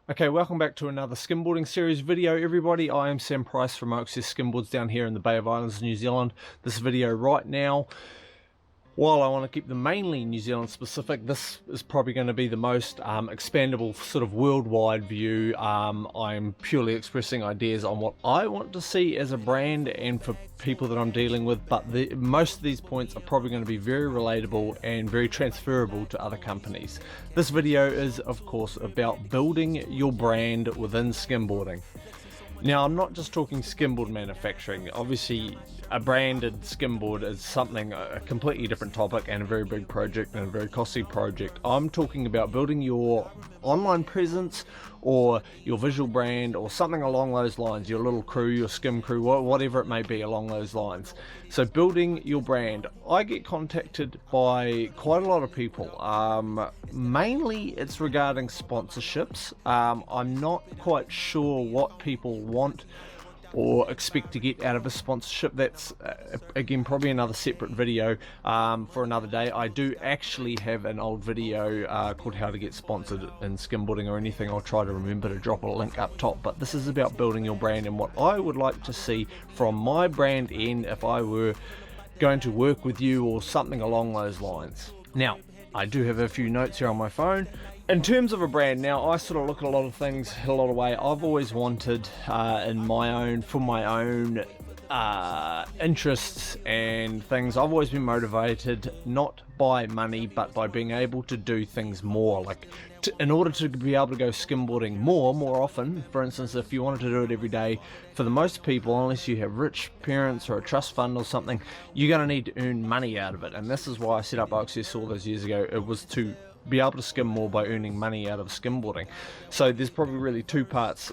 Okay, welcome back to another skimboarding series video, everybody. I am Sam Price from Access Skimboards down here in the Bay of Islands, New Zealand. This video right now, while I want to keep them mainly New Zealand specific, this is probably going to be the most expandable sort of worldwide view. I'm purely expressing ideas on what I want to see as a brand and for people that I'm dealing with, but most of these points are probably going to be very relatable and very transferable to other companies. This video is, of course, about building your brand within skimboarding. Now, I'm not just talking skimboard manufacturing. Obviously, a branded skimboard is something, a completely different topic and a very big project and a very costly project. I'm talking about building your online presence or your visual brand or something along those lines, your little crew, your skim crew, whatever it may be along those lines. So building your brand. I get contacted by quite a lot of people. Mainly it's regarding sponsorships. I'm not quite sure what people want or expect to get out of a sponsorship. That's again probably another separate video for another day. I do actually have an old video called How to Get Sponsored in Skimboarding or anything. I'll try to remember to drop a link up top, but this is about building your brand and what I would like to see from my brand end if I were going to work with you or something along those lines. Now, I do have a few notes here on my phone. In terms of a brand, now I sort of look at a lot of things a lot of way. I've always wanted for my own interests and things, I've always been motivated not by money but by being able to do things more, like in order to be able to go skimboarding more often. For instance, if you wanted to do it every day, for the most people, unless you have rich parents or a trust fund or something, you're going to need to earn money out of it. And this is why I set up Access all those years ago. It was to be able to skim more by earning money out of skimboarding. So there's probably really two parts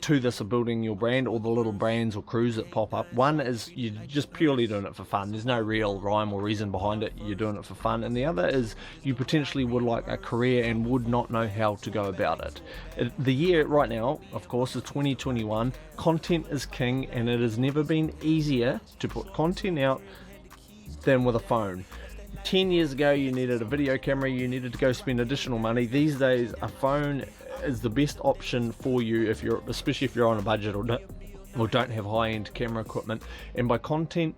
to this of building your brand, or the little brands or crews that pop up. One is you're just purely doing it for fun. There's no real rhyme or reason behind it. You're doing it for fun. And the other is you potentially would like a career and would not know how to go about it. The year right now, of course, is 2021. Content is king, and it has never been easier to put content out than with a phone. 10 years ago you needed a video camera, you needed to go spend additional money. These days a phone is the best option for you, especially if you're on a budget or don't have high-end camera equipment. And by content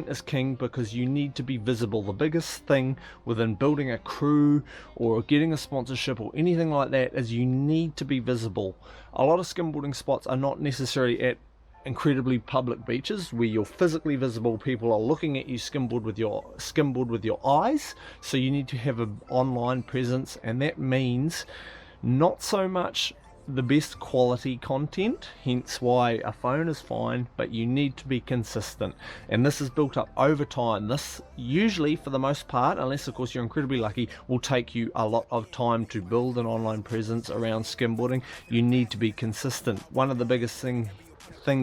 is king, because you need to be visible. The biggest thing within building a crew or getting a sponsorship or anything like that is you need to be visible. A lot of skimboarding spots are not necessarily at incredibly public beaches where you're physically visible. People are looking at you skimboard with your eyes, so you need to have an online presence, and that means not so much the best quality content, hence why a phone is fine, but you need to be consistent, and this is built up over time. This usually, for the most part, unless of course you're incredibly lucky, will take you a lot of time to build an online presence around skimboarding. You need to be consistent. One of the biggest things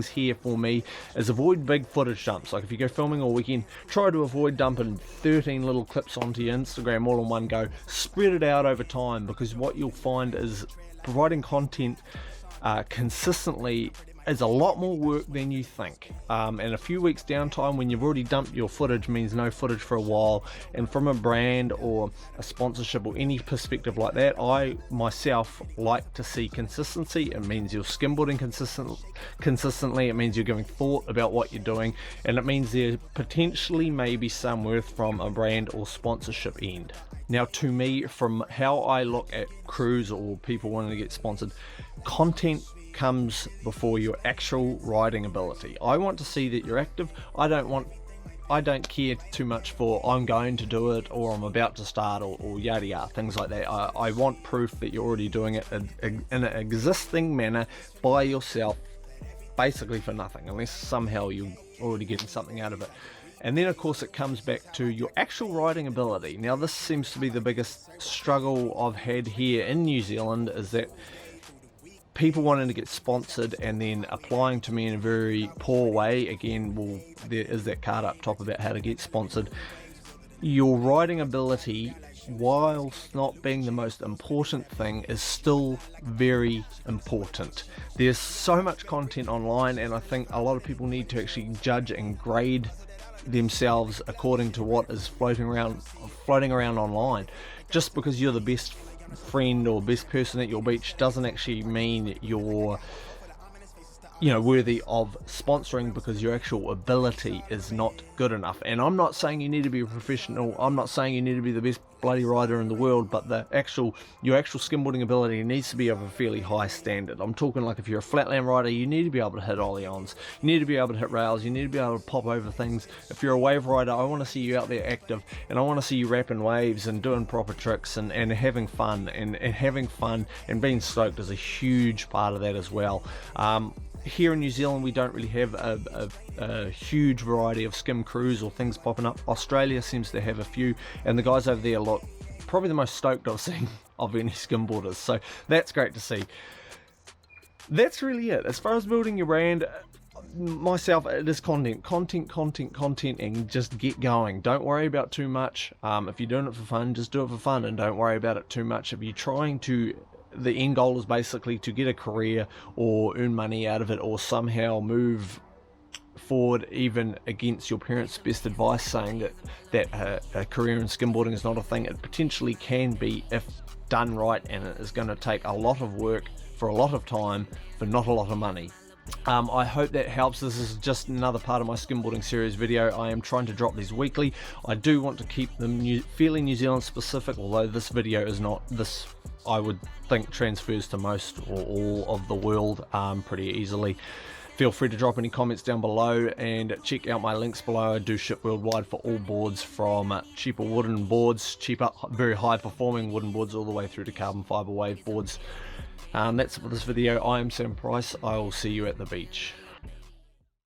here for me is avoid big footage dumps. Like if you go filming all weekend, try to avoid dumping 13 little clips onto your Instagram all in one go. Spread it out over time, because what you'll find is providing content consistently is a lot more work than you think, and a few weeks downtime when you've already dumped your footage means no footage for a while. And from a brand or a sponsorship or any perspective like that, I myself like to see consistency. It means you're skimboarding consistently, it means you're giving thought about what you're doing, and it means there potentially may be some worth from a brand or sponsorship end. Now, to me, from how I look at crews or people wanting to get sponsored, content comes before your actual riding ability. I want to see that you're active. I don't care too much for I'm going to do it or I'm about to start or yada yada, things like that. I want proof that you're already doing it in an existing manner by yourself, basically for nothing, unless somehow you're already getting something out of it. And then of course it comes back to your actual riding ability. Now, this seems to be the biggest struggle I've had here in New Zealand, is that people wanting to get sponsored and then applying to me in a very poor way. Again, well, there is that card up top about how to get sponsored. Your riding ability, whilst not being the most important thing, is still very important. There's so much content online, and I think a lot of people need to actually judge and grade themselves according to what is floating around online. Just because you're the best friend or best person at your beach doesn't actually mean you're, you know, worthy of sponsoring, because your actual ability is not good enough. And I'm not saying you need to be a professional, I'm not saying you need to be the best bloody rider in the world, but your actual skimboarding ability needs to be of a fairly high standard. I'm talking like if you're a flatland rider, you need to be able to hit ollie-ons, you need to be able to hit rails, you need to be able to pop over things. If you're a wave rider, I want to see you out there active, and I want to see you rapping waves and doing proper tricks and having fun, and having fun and being stoked is a huge part of that as well. Here in New Zealand, we don't really have a huge variety of skim crews or things popping up. Australia seems to have a few, and the guys over there look probably the most stoked I've seen of any skimboarders, so that's great to see. That's really it. As far as building your brand, myself, it is content, and just get going. Don't worry about too much. If you're doing it for fun, just do it for fun, and don't worry about it too much. If you're trying to, the end goal is basically to get a career or earn money out of it, or somehow move forward even against your parents' best advice, saying that a career in skimboarding is not a thing. It potentially can be if done right, and it is going to take a lot of work for a lot of time for not a lot of money. I hope that helps. This is just another part of my skimboarding series video. I am trying to drop these weekly. I do want to keep them fairly New Zealand specific, although this video is not. This, I would think, transfers to most or all of the world pretty easily. Feel free to drop any comments down below, and check out my links below. I do ship worldwide for all boards, from cheaper wooden boards, cheaper, very high performing wooden boards, all the way through to carbon fiber wave boards. That's it for this video. I am Sam Price. I will see you at the beach.